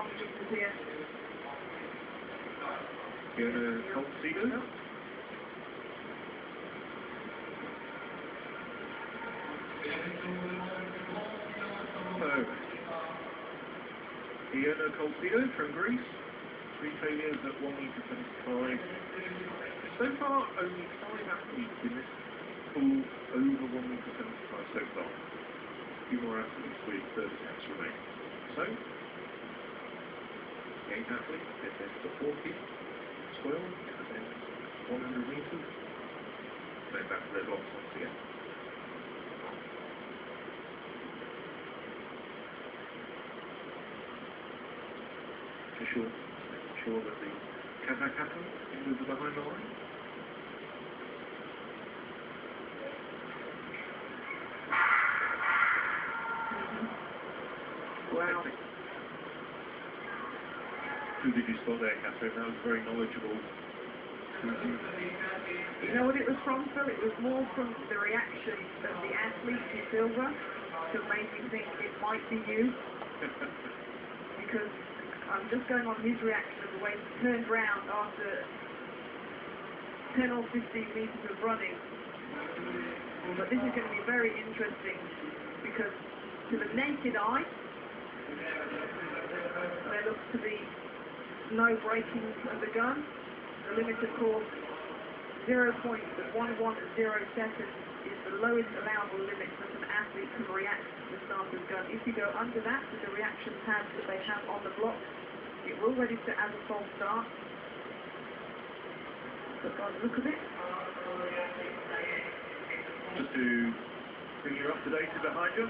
long pieces here. Fiona Colsedo. So, Fiona Colsedo from Greece. 3 failures at 1 meter 75. So far, only 5 athletes in this pool over 1 meter 75 so far. A few more athletes with 30 steps remaining. So, 8 athletes, get there to 40, 12, and then 100 meters. Then back to their blocks once again. To ensure that the Kazakh athletes are behind the line. Wow. Who did you spot there, Catherine? That was very knowledgeable. You know what it was from, Phil? It was more from the reaction of the athlete in silver that made me think it might be you. Because I'm just going on his reaction of the way he turned round after 10 or 15 meters of running. But this is going to be very interesting because to the naked eye, there looks to be no braking of the gun. The limit, of course, 0.110 seconds is the lowest allowable limit that an athlete can react to the starter's gun. If you go under that with the reaction pads that they have on the block, it will register as a false start. But by the look of it, Just to bring you up to date with the high jump.